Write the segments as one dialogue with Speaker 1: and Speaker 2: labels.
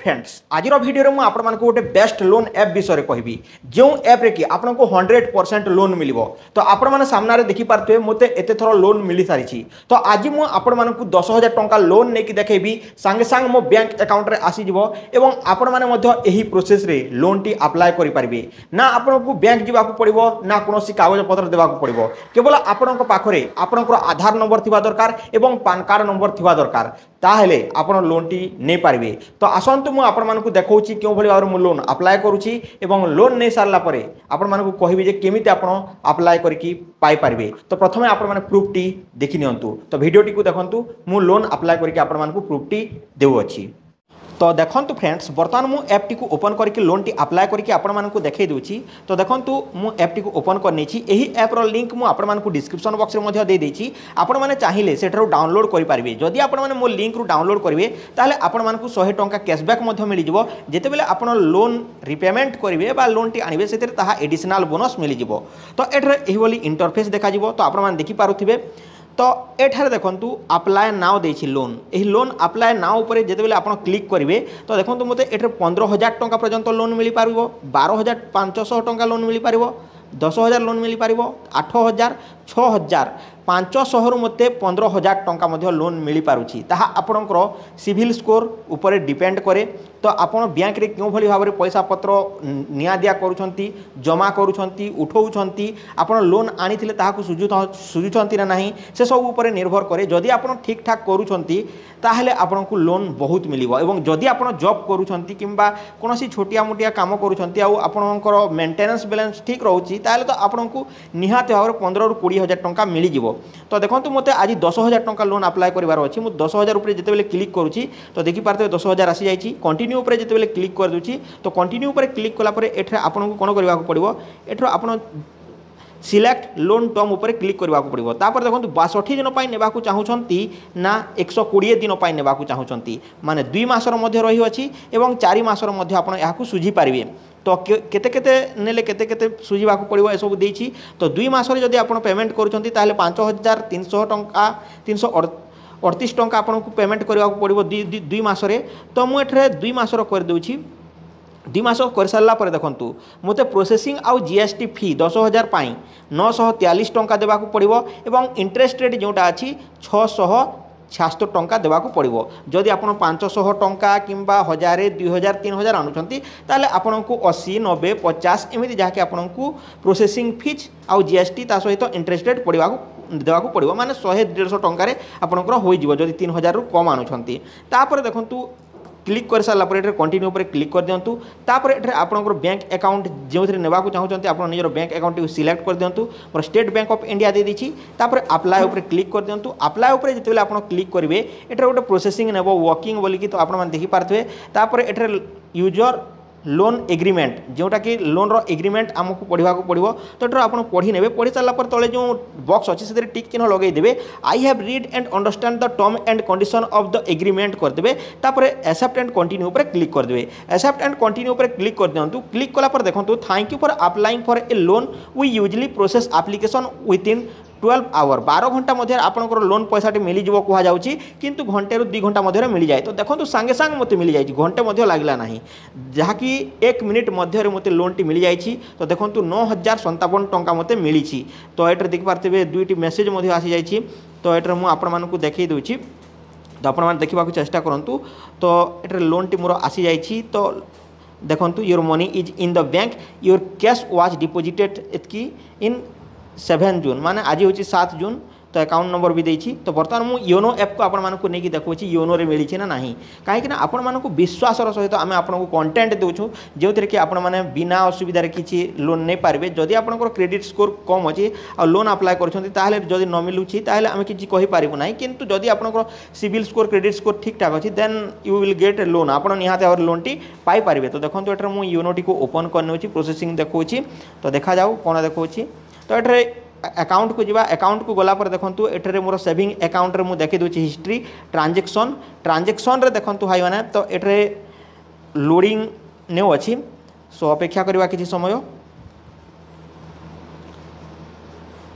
Speaker 1: Friends आज video में आपण मानक गोटे बेस्ट लोन ऐप विषय कहबी जो ऐप रे कि आपको 100% लोन मिल तो आपण मैंने सामने देखिपे मत एत थर लोन मिल सारी तो आज मुझे आपण मानक 10,000 टंका लोन नहीं देखेबी सांगे सांग मो बैंक अकाउंट रे आसीज एवं आपण मैंने प्रोसेस रे लोन टी अप्लाई करें ना आपन को बैंक जावाक पड़ो ना कौन कागज पत्र देवाक पड़ो केवल आपण पाखे आपणकर आधार नंबर थिबा दरकार एवं पान कार्ड नंबर थिबा दरकार ताहेले आपण लोन टी नहीं पारे तो आसतु मुझे आपण मानक देखा क्यों भाव में लोन अप्लाई करुच्ची एवं लोन नहीं सारा पर आपण मानक कहबी जे केमिति आपण अप्लाई करके पाई पारिबे। तो प्रथमे आपण माने प्रूफ टी देखि नियंतु तो वीडियो टी को देखंतु मु लोन अप्लाई करके आपण मानक प्रूफ टी देउअछि। तो देखो फ्रेंड्स बर्तमान मु ऐप टी को ओपन करके लोन टी अप्लाई करके आपण मानक देखै दूची। तो देखो मु ऐप टी को ओपन करनी एही ऐप रो लिंक मु आपण मानक डिस्क्रिप्शन बॉक्स रे मध्ये दे देछि आपण माने चाहिए सेठरो डाउनलोड करि पारिबे। जदि आपण माने मो लिंक रु डाउनलोड करिवे ताले आपण मानक 100 टंका कैशबैक मध्ये मिल जिवो जेते बेले आपण लोन रिपेमेंट करिवे बा लोन टी आनिबे सेते ताहा एडिशनल बोनस मिल जिवो। तो एठरे एही बोली इंटरफेस देखा जिवो तो आपण माने देखि पारुथिबे। तो एठारे देखंतु अप्लाई नाउ देछि लोन एही लोन अप्लाई नाउ ऊपर जेते बेले आपण क्लिक करिवे तो देखंतु मते एठारे 15,000 टंका पर्यंत लोन मिल पारिबो 12,500 टंका लोन मिल पारिबो 10,000 लोन मिल पारिबो 8,000 6,000 500 मत 15,000 टंका मध्य लोन मिल पारुछि ताहा आपणकर सिविल स्कोर ऊपर डिपेंड करे। तो आपण बैंक रे क्यों भली भाव पैसा पत्र निया दिया करूछंती जमा करूछंती उठाउछंती आपण लोन आनिथिले ताहाकु सुझुछंती ना नाही से सब ऊपर निर्भर करे। जदि आपण ठीक ठाक करूछंती ताहले आपनकु लोन बहुत मिलिबो एवं जदि आपण जॉब करूछंती किंबा कोनोसी छोटिया मोटिया काम करूछंती आ आपनकर मेंटेनेंस बैलेंस ठीक रहउची ताहले तो आपनकु निहाते भाव 15 रु 20,000 टंका मिली जिवो। तो देखंतु मते आज 10,000 टंका लोन अप्लाई करिवार अछि मु 10,000 ऊपर जेते बेले क्लिक करूची तो देखि पारते 10,000 आसी जाईची कंटिन्यू ऊपर जेते बेले क्लिक कर दूची तो कंटिन्यू ऊपर क्लिक कला परे एठरे आपनकु कोन करबा को पड़िबो एठरो आपण सिलेक्ट लोन टर्म ऊपर क्लिक करबा को पड़िबो। तापर देखंतु 62 दिन पई नेबा को चाहुचंती ना 120 दिन पई नेबा को चाहुचंती माने 2 मासर मध्य रही अछि एवं 4 मासर मध्य आपण याकु सुझी पारिबे। तो केते केते नेले केते केते सुझीबा को पड़िबो ए सब देछि। तो 2 मासर जदि आपण पेमेंट करूचंती ताले 5,300 टंका 338 टंका आपण को पेमेंट करबा को पड़िबो 2 मासरे। तो मु एठरे 2 मासर कर देउछि 2 मास कर सारा पर देखंतु मते प्रोसेसिंग आउ जीएसटी फी 10,000 पाई 943 टंका देबा को पड़िबो एवं इंटरेस्ट रेट जोटा अछि 676 टंका देबा को पड़िबो। जदि आपण 500 टंका किंबा 1000 2000 3000 आनुचंती ताले आपण को 80 90 50 एमिति जाके आपण को प्रोसेसिंग फीस आउ जीएसटी ता सहित इंटरेस्ट रेट पड़िबा को देवा को पड़िबो माने 100-150 टंका रे आपनकर होई जिवो जदि 3000 रु कम आनुचंती। तापर देखंतु क्लिक कर सारा पर कंटिन्यू पर क्लिक कर दिंतु। तापर एठरे आपनकर बैंक अकाउंट जो नेबा को चाहते आप निजर बैंक अकाउंट को सिलेक्ट कर दिंतु मोर स्टेट बैंक ऑफ इंडिया दे दीची। तापर अप्लाई ऊपर क्लिक कर दिंतु। अप्लाई ऊपर जिते आप क्लिक करेंगे एठरे गोटे प्रोसेसिंग नेबो वर्किंग बोलिकी तो आपण देखि पारथवे। तापर एठरे यूजर लोन एग्रीमेंट जोटा कि लोन रो एग्रीमेंट आमको पढ़ा को पड़ो तो ये आप पढ़ी ने पढ़ी सारा पर तले जो बॉक्स अच्छे से टिक चिन्ह लगे देवे I have read and understand the term and condition of the agreement करदे। तापर एक्सेप्ट एंड कंटिन्यू पर क्लिक करदे। एक्सेप्ट एंड कंटिन्यू पर क्लिक कर दिंतु। क्लिक कला पर देखो thank you for applying for a loan we usually process application within 12 hour 12 घंटा मध्य आपनकर लोन पैसा मिल जाव कह जाउची किंतु घंटे रु 2 घंटा मध्य मिल जाए। तो देखो सांगे सांग मते मिल जाए घंटे मध्य लागला नाही जहाँकि 1 मिनिट मध्य मते लोन टी मिल जाए। तो देखो 9,057 टंका मते मिली। तो एटर देख पारते दुईटी मेसेज मध्य आसी जाइए। तो एटर मु आपण मानकु देखै दोछि तो आपण माने देखिबा को चेष्टा करंतु। तो एटर लोन टी मोर आसी जाइए। तो देखंतु your money is in the bank your cash was deposited एतकी इन 7 जून माने आज हूँ 7 जून। तो अकाउंट नंबर भी देछि। तो बर्तमान मु योनो ऐप को आपण मानकु नेकी देखौछि योनो रे मिली ना नाही काहेकि ना आपण मानकु विश्वासर सहित आमे आपनको कंटेंट देउछु जेउथरे कि आपण माने बिना असुविधा रे किछि लोन नै पारबे। जदि आपनकर क्रेडिट स्कोर कम अछि आ लोन अप्लाई करछन्ती ताहले जदि न मिलुछि ताहले आमे किछि कहि पारिबो नाही किंतु जदि आपनकर सिविल स्कोर क्रेडिट स्कोर ठीक ठाक अछि then you will get a loan आपण निहाते और लोन टी पाई पारिबे। तो देखंतु एटर मु योनो टी को ओपन करनेउछि प्रोसेसिंग देखौछि। तो देखा जाऊ कोन देखौछि। तो एटरे अकाउंट को जीवा अकाउंट को गला पर देखंतु एठरे मोर सेविंग अकाउंट रे मु देखि दोछि हिस्ट्री ट्रांजैक्शन रे देखंतु भाई माने। तो एठरे लोडिंग नेउ अछि सो अपेक्षा करबा किछि समय।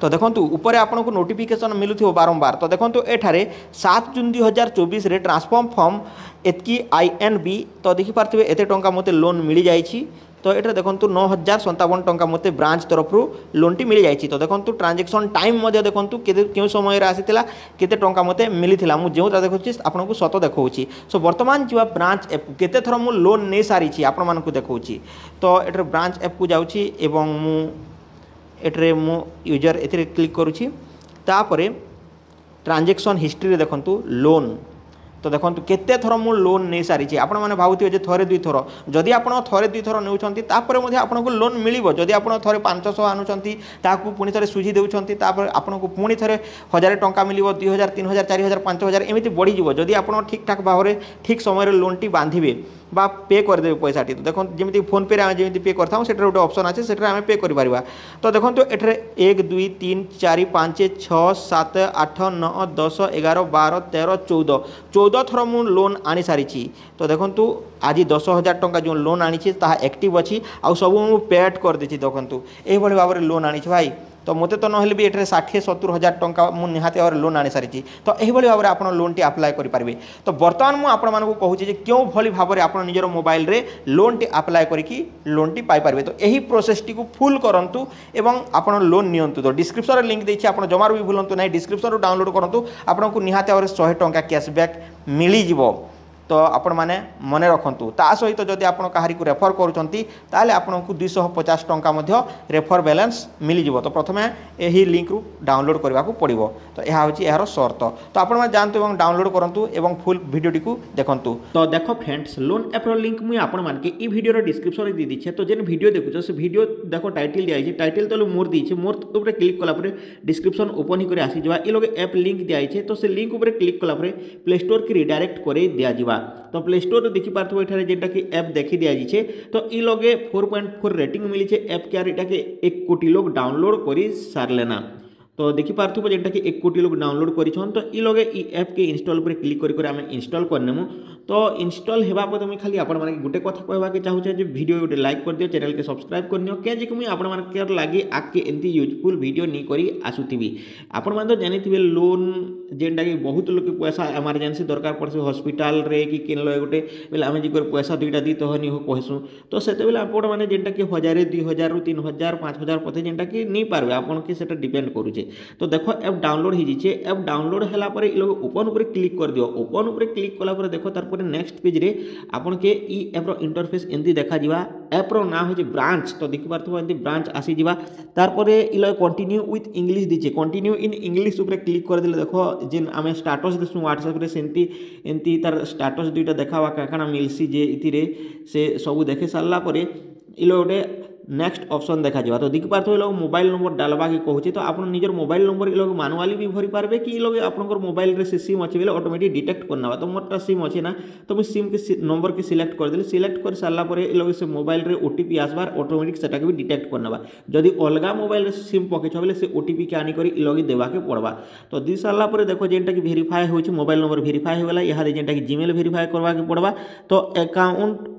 Speaker 1: तो देखो ऊपर आपको नोटिफिकेशन मिलू बारंबार। तो देखो एठारे 7 जून 2024 रे ट्रांसफॉर्म फॉर्म एतकी INB तो देखिपारे एत टंका मत लोन मिल जाइए। तो ये देखो 9,057 टंका मत ब्रांच तरफ लोनटी मिल जाइए। तो देखो ट्रांजेक्शन टाइम देखो क्यों समय आसाला केते टंका मत मिलता मुझे जो देखुची आपको सत देखा। सो बर्तमान जी ब्रांच एप केते थर मु लोन नहीं सारी आपण मानक देखा। तो ये ब्रांच एप को जाऊँगी एट्रे मु यूजर ए क्लिक करुँची तापर ट्रांजेक्शन हिस्ट्री देखु लोन। तो देखो केते थर मु लोन नहीं सारी आपण मैंने भावुवे जे थरे दुई थर जदि आप थरे दुई थर नौकरी आपको लोन मिल जदि आप थरे 500 आणुंट पुणी थे सुझी देउछंती आपको पुणी थे 1000 टंका मिल 2000 3000 4000 5000 एमती बढ़ी जदि आप ठीक ठाक भाव में ठीक समय लोन टी बांधे बा पे करदे पैसा टी। तो देखो जमी फोन पे आम जमी पे करता से गोटे ऑप्शन अच्छे से आम पे कर। तो देखो ये 1 2 3 4 5 6 7 8 9 10 11 12 13 14 थर मु लोन आनी सारी। तो देखो आज 10,000 टंका जो लोन आनी एक्टिव अच्छी आउ सब मुझे पेड कर देती। देखो ये भाव में लोन आनी भाई। तो मत तो नहले भी ये 60-70,000 टंका मुझे निहाती भाव में लोन आनी सारी। तो यही भाव में आप लोन टी अप्लाई करेंगे। तो बर्तमान मुझे आपको कहूँ क्यों भली भाव में आप निजर मोबाइल रे लोन टी अप्लाई करके लोन टी पाइपर। तो यही प्रोसेस टी को फुल करूँ एवं आप लोन नियंतु। तो डिस्क्रिप्शन लिंक देती आप जमार भी भूलु ना डिस्क्रिप्शन डाउनलोड करूँ आपको निहाती भाव में 100 टंका कैशबैक मिल जाव। तो आपण मैंने मन रखु ता सहित जदि आप कहारी को रेफर करुँच आपको 250 टंका रेफर बैलेंस मिल जाव। तो प्रथम यही लिंक रु डाउनलोड करने को पड़ो। तो यह हूँ यार शर्त। तो आप जातु और डाउनलोड करूँ और फुल भिडियोटी को देखूँ। तो देख फ्रेंड्स लोन एप्र लिंक मुझे आपके भिडियो डिस्क्रिप्शन दे दीछे। तो जेन भिडियो देखुच से भिडियो देख टाइटल दिखाई टाइटल तो मोर दीछे मोर ऊपर क्लिक कलापर डिस्क्रिप्शन ओपन ही आसीजा ये लोग एप लिंक दिखाई। तो से लिंक ऊपर क्लिक कलापर प्ले स्टोर की रिडायरेक्ट कर दिज्व। तो प्ले स्टोर देखिपार ये जेनटा कि एप देखी दिजाइए। तो ये लगे 4.4 रेटिंग मिली एप के यहाँ के 1 कोटी लोग डाउनलोड कर सारे। तो देखिपार जेनटा कि 1 कोटी लोग डाउनलोड कर। तो ये लगे एप के इंस्टॉल पर क्लिक कर आम इंस्टॉल करनेमु। तो इंस्टॉल होगा पर मुझे खाली आप गोटे कथा कहवाके चाहूँचे जो वीडियो गोटे लाइक कर दियो चैनल के सब्सक्राइब कर नियो क्या मुझे आप लगे आगे एमती यूजफुल वीडियो नहीं करी आसुथी। आपण मैंने तो जानी लोन जेनटा कि बहुत लोग पैसा एमरजेंसी दरकार पड़े हॉस्पिटल रे कि किन गोटे बोले आम जी पैसा 2टा दी तो नहीं कहसूँ। तो से आपण मैंने जेनटा कि 1000 2000 3000 5000 पथे जेनटा कि नहीं पार्बे आपन के सेटा डिपेंड करूचे। तो देखो एप डाउनलोड हो जाइए। एप डाउनलोड है लोग ओपन उपर क्लिक कर दियो। ओपन उपर क्लिक कलापर देखो तार नेक्स्ट पेज रे आपन के ई एप्र इंटरफेस एमती देखा दिवा। एप्र ना हो ब्रांच। तो देखिपार एमती ब्रांच आसीजा तार कंटिन्यू विथ इंग्लिश दीचे कंटिन्यू इन इंग्लिश उपर क्लिक कर दिले देखो जेन आम स्टाटस देसु व्हाट्सएप रे सेमती एमती तार स्टाटस 2टा देखावा काଣା मिलसी जे इतिरे से सब देखे सारला परे इलो गोटे नेक्स्ट ऑप्शन देखा जावा। तो देखिपार लोग मोबाइल नंबर डालवा के कहूँ। तो आप निजर मोबाइल नंबर ये लोग मानुआली भी भरी पारे कि लोग आपंकर मोबाइल रे से सिम अच्छे बोले ऑटोमेटिक डिटेक्ट करना। तो मोटा सिम अच्छे ना तो मुझे सिम के नंबर के सिलेक्ट करदेली। सिलेक्ट कर सारापर ये लोग से मोबाइल रे ओटीपी आसबार ऑटोमेटिक सेटा भी डिटेक्ट करना। जदि अलग मोबाइल सिम पकेछ बोले से ओटीपी के आनिक लगे देवाके पड़वा। तो दी सारापर देखो जेनटा कि भेरीफाए हो मोबाइल नंबर भेरीफाए होगा यहाँ जेनटा कि जीमेल भेरीफाए करवा के पड़वा। तो अकाउंट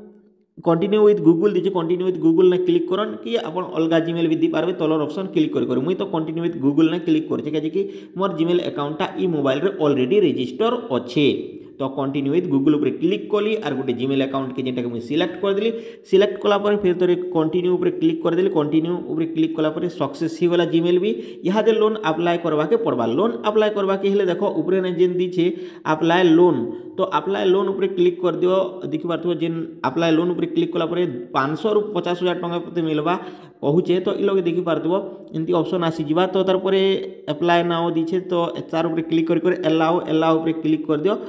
Speaker 1: कंटिन्यू विथ गूगल दीजिए कंटिन्यू विथ गूगल ने क्लिक करन कि आप अलग जीमेल भी दी पारे तलर ऑप्शन क्लिक कर मुई तो कंटिन्यू विथ गूगल ने क्लिक कर मोर जीमेल अकाउंटा ई मोबाइल रे ऑलरेडी रजिस्टर अच्छे। तो कंटिन्यू विथ गूगल उपर क्लिक कली और गोटे जीमेल अकाउंट के जेनटा मुझे सिलेक्ट करदेली। सिलेक्ट कलापर फिर तो कंटिन्यू उपर क्लिक करदेली। कंटिन्यू उपर क्लिक कलापर सक्सेस ही गला जीमेल भी यहाँ लोन अप्लाई करवा के पड़वा। लोन अप्लाई करवा के हेले देखो ऊपर ने जेन दीछे अप्लाई लोन। तो अप्लाई लोन उपर क्लिक कर दियो देखिपार जेन अप्लाई लोन उपर क्लिक कलापर 500 ରୁ 50,000 टंका मिलवा कहूचे। तो ये लोग देखिपार एमती ऑप्शन आसीजा। तो तार अप्लाई नाउ दीछे तो तार उपर क्लिक कर एलाउ एलाउ उपर क्लिक कर दियो।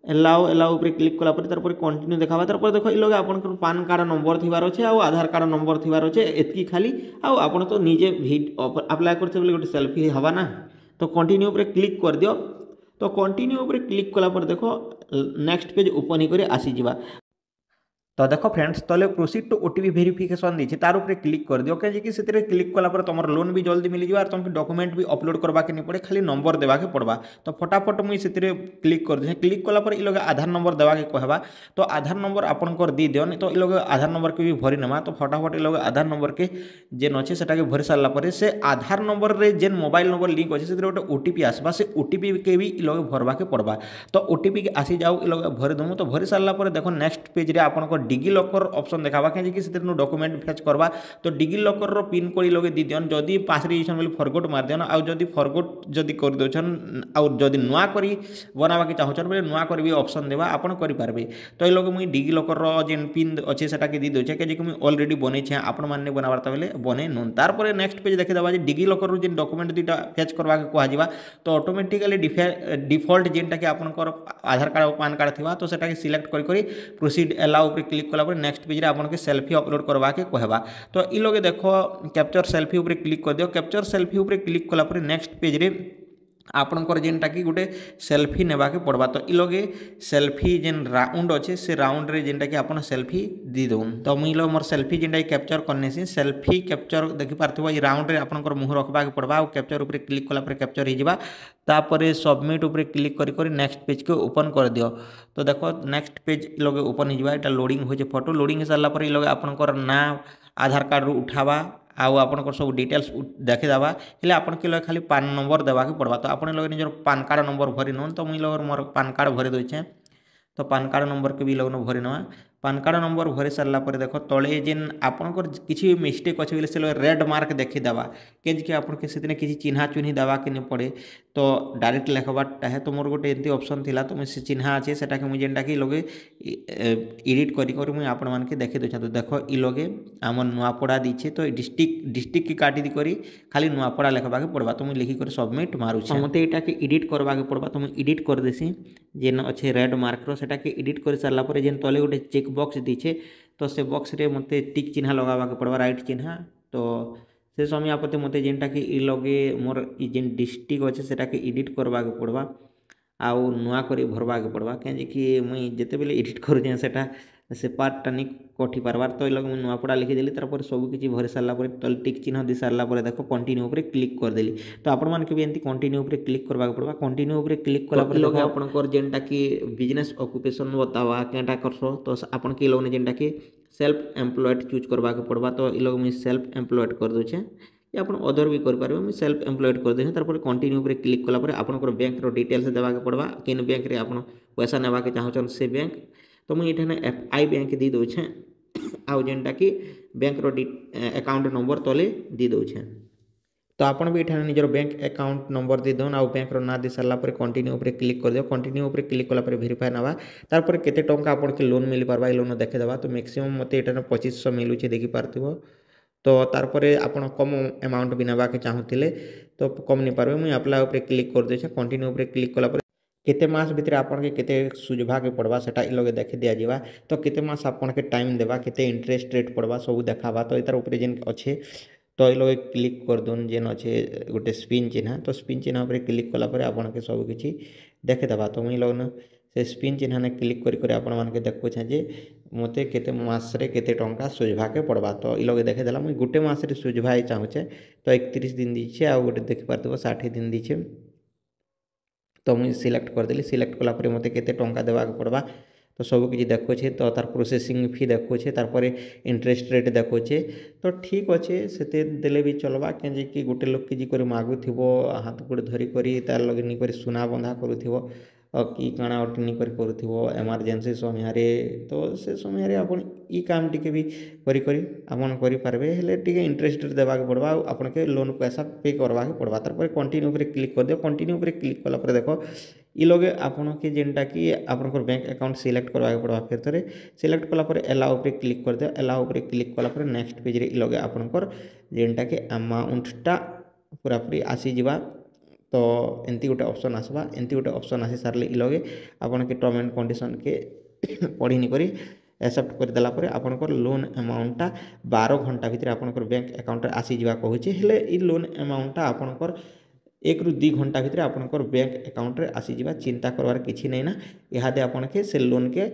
Speaker 1: एलाउ एलाउ उपर क्लिक कलापर तार कंटिन्यू देखा तार देखो ये लोग आप पान कार्ड नंबर थी अच्छे आउ आधार कार्ड नंबर थी अच्छे एतकी खाली आप तो निजे अप्लाई करते गोटे सेल्फी हवा ना। तो कंटिन्यू उपर क्लिक कर दियो। तो कंटिन्यू उपर क्लिक कलापर देखो नेक्स्ट पेज ओपन ही आसीजा। तो देख फ्रेंड्स तले प्रोसीड टू ओटीपी वेरिफिकेशन दी तार ऊपर क्लिक कर दियो कहीं से क्लिक कलापर तुम लोन भी जल्दी मिल जाए और तुमको डॉक्यूमेंट भी अपलोड करवा के नहीं पड़े खाली नंबर देवा के पड़वा। तो फटाफट मुझे क्लिक कर दे क्लिक कलापर ये लोग आधार नंबर देवा के कहवा तो आधार नंबर आपंकर दी दियन तो ये लोग आधार नंबर के भी भरी नेमा। तो फटाफट ये लोग आधार नंबर के जेन अच्छे से भरी सारापर से आधार नंबर रे जेन मोबाइल नंबर लिंक अच्छे से गोटे ओटीपी आसवा से ओटीपी के भी ये लोग भरवा के पड़वा। तो ओटीपी के आसी जाऊ ये लोग भरी देमु। तो भरी सारापर देखो नेक्स्ट पेज रे आपन डिगी लॉकर ऑप्शन देखावा कहीं से डॉक्यूमेंट फेच करवा। तो डिगी लॉकर रो पिन कोड लोग दी दियन जदि पास रजिस्ट्रेशन बोली फरगोट मार दियन आउ जदि फरगोट जदि कर दोछन आउ जदि नुआ करी बनावा के चाहछन बोले नुआ करी भी ऑप्शन देवा आपन करि पारबे। तो ए लोग मुई डिगी लॉकर रो जेन पिन अच्छे सेटा के दी दोछे के जे मुई ऑलरेडी बनै छे आपन माने बनावार त बेले बने नोन। तार परे नेक्स्ट पेज देखे दबा जे डिगी लॉकर रो जेन डॉक्यूमेंट दुटा फेच करवा के कहा जिवा। तो ऑटोमेटिकली डिफॉल्ट जेनटा के आपनकर आधार कार्ड पैन कार्ड थिबा तो सेटा के सिलेक्ट करी प्रोसीड अलाउ ऊपर क्लिक कला नेक्स्ट पेज रे आपन के सेल्फी अपलोड करवा के कहबा। तो ई लोगे देखो कैप्चर सेल्फी ऊपर क्लिक कर दियो कैप्चर सेल्फी ऊपर क्लिक कला नेक्स्ट पेज रे आपणकर जेनटा कि गोटे सेल्फी नेबा के पड़वा। तो ई लोगे सेल्फी जेन राउंड अच्छे से राउंड रे जेनटा कि आपन सेल्फी दी दउन। तो मुई लो मोर सेल्फी जेनटा कैप्चर करने से सेल्फी कैप्चर देखि पारथिबो ई राउंड रे आपनकर मुह रखबा के पड़वा। कैप्चर ऊपर क्लिक कला कैप्चर हो जावा तापर सबमिट ऊपर क्लिक करी नेक्स्ट पेज को ओपन कर दियो। तो देखो नेक्स्ट पेज लोगे ओपन हो जावा लोडिंग हो फोटो लोडिंग हो सारा पर लोग आपनकर ना आधार कार्ड रू उठावा आउ आपनकर सब डिटेल्स देखिदेवा हेल्ले आपन के खाली पान नंबर देवा के पड़वा। तो आपन लोग निजर पान कार्ड नंबर भरी नौन। तो मुई लोग मोर पान कार्ड भरी दोचे। तो पान कार्ड नंबर के भी लोग भरी नवा पान कार्ड नंबर भरी सारा पर देख तले जेन आपनकर किसी मिस्टेक अच्छे से रेड मार्क देखीदेवा कि आपन से किसी चिन्हा चुन्ही देवा के नहीं पड़े। तो डायरेक्ट लिखबाटा है तो मोर गोटे एमती ऑप्शन थिला तो मुझे चिन्हा अच्छे से मुझे जेनटा कि लोगे एडिट कर मुझे आपण मानके देखी दूचा। तो देख ई लोगे आम नुआपड़ा दीछे तो डिस्ट्रिक्ट की काटी दी करी खाली नुआपड़ा लिखबा के पड़वा। तो मुझे लिखिक सबमिट मारूछे मत यहाँ के एडिट करवा के पड़वा। तो मुझे एडिट कर देसी जेन अच्छे रेड मार्कर से एडिट कर सारापर जेन तले गोटे चेक बॉक्स दीछे तो से बॉक्स रे मते टिक चिन्हा लगावा के पड़वा राइट चिन्हा। तो से समय आपते मते जेनटा कि ई लगे मोर ई जेन डिस्ट्रिक्ट अच्छे से एडिट करवा के पड़वा आउ नुआ करी भरवा के पड़वा कहीं कि मुई जिते बेले एडिट करुचे से पार्टा नहीं कटि पार्बार। तो ये मुझे नुआपड़ा लिखिदेली तार सब किसी भरी सारापर तल टिक चिन्ह दी सारापर देख कंटिन्यू उपर क्लिक करदेली। तो आपण मानके भी एमती कंटिन्यू उपर क्लिक करवा पड़वा। कंटिन्यू उपर क्लिक कला लोग आपनकर जेनटा कि बिजनेस ऑक्युपेशन बतावा केटा करसो। तो आपन के लोग जेनटा कि सेल्फ एम्प्लॉयड चूज करवा के पड़वा। तो ये लोग मुझे सेल्फ एम्प्लॉयड कर दूचे या आप अदर भी करेंगे मुझे सेल्फ एम्प्लॉयड कर दें। तार कंटिन्यू उपर क्लिक कलापर आपनकर बैंक डिटेल्स देवा के पड़वा किन बैंक रे आप पैसा नेवा के चाहछन से बैंक। तो मुझे ये FI बैंक दी दूचे आउ जेनटा कि बैंक अकाउंट नंबर तले दी दूचे। तो आपन भी ये निजर बैंक अकाउंट नंबर दी दौन आउ बैंक ना दी सारापर कंटिन्यू उपर क्लिक कर दियो। कंटिन्यू उपर क्लिक कलापर वेरीफाई नवा तार केते टंका आपन के लोन मिल पारबा लोन देखिदेवा। तो मैक्सिमम मते ये 2500 मिलूचे देखी पार्थिबो। तो तारपरे आपन कम अमाउंट भी नेबा के चाहूले तो कम नहीं पारे मुझे अप्लाई उपर क्लिक कर दे कंटिन्यू उपर क्लिक कलापर केते मास भितर आपन के केते सुझवा के पड़वा सेटा इ लगे देखि दिया जीवा। तो केते मास आपन के टाइम देवा केते इंटरेस्ट रेट पड़वा सब देखावा। तो इतार ऊपर जेन अच्छे तो ये लोग क्लिक कर दून जेन अच्छे गोटे स्पिन चिन्ह। तो स्पिन चिन्ह उपर क्लिक कलापर आपन के सब किछि देखिदेवा। तो मुझे लोग से स्पिन चिन्ह ने क्लिक करी आपण मानके देखुछे जे मते केते मासरे केते टंका सुझवा के पड़वा। तो ई लोग देखेदेला मुझे गोटे मासरे सुझवाई चाहूचे तो 31 दिन दीछे आ गोटे देखि पारथबो 60 दिन दीछे। तो मुझे सिलेक्ट करदेली सिलेक्ट कलापर मते केते टंका देवा के पड़वा। तो सब किसी देखुचे तो तार प्रोसेसिंग फी देखुचे तार इंटरेस्ट रेट देखुचे। तो ठीक अच्छे से देले भी चलवा कि गोटे लोक किसी कर मागुथिबो हाथ गोड़ धरिकी तार लगे निकर सुना बंधा करुथिबो कि काଣା अटनी करुथिबो एमरजेंसी समय तो से समय आपन ई काम टिके भी करी आपन करि पारबे हेले टिके इंटरेस्ट देवा के पड़वा आपन के लोन पैसा पे करवा के पड़वा। तार कंटिन्यू उपर क्लिक कर दियो। कंटिन्यू उपर क्लिक कला पर देखो ई लोगे आपन के जेनटा कि आपन बैंक अकाउंट सिलेक्ट करवा के पड़वा। फिर थोड़े सिलेक्ट कला पर अलाउ उपर क्लिक कर दियो। अलाउ उपर क्लिक कला पर नेक्स्ट पेज रे ई लोगे आपन जेनटा कि अमाउंटटा पूरा पूरी आसी जीवा। तो एमती गोटे ऑप्शन आसवा एमती गोटे ऑप्शन आसी सारे इ लगे आपन के टर्म एंड कंडीशन के पढ़ी नहीं करी एक्सेप्ट कर देला परे आपनकर लोन अमाउंटटा 12 घंटा भीतर आपनकर बैंक अकाउंट आसी जीवा कहूचे हेले इ लोन अमाउंटटा आपनकर 1 ରୁ 2 घंटा भीतर आपनकर बैंक अकाउंट रे आसी जीवा चिंता करवार किछि नै ना। इहादे आपन के से लोन के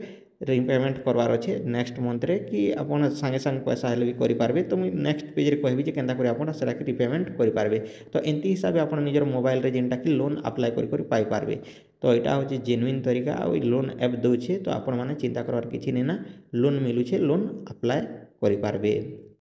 Speaker 1: রিপেমেন্ট করবার আছে নেক্সট মন্থরে কি আপনার সাଙ୍ଗে সাঙ্গে পয়সা হলে বি করিপারবে। তো মুই নেক্সট পেজরে কহিবি যে কেনতা করে আপনার সেটাকে রিপেমেন্ট করিপারবে। তো এমতি হিসাবে আপনার নিজের মোবাইলরে যেটা কি লোন আপ্লাই করে পাইপারবে। তো এটা হচ্ছে জেনুইন তরিকা আর লোন অ্যাপ দেছে। তো আপনার চিন্তা করবার কিছু নেই না, লোন মিলুছে, লোন আপ্লাই করিপারবে।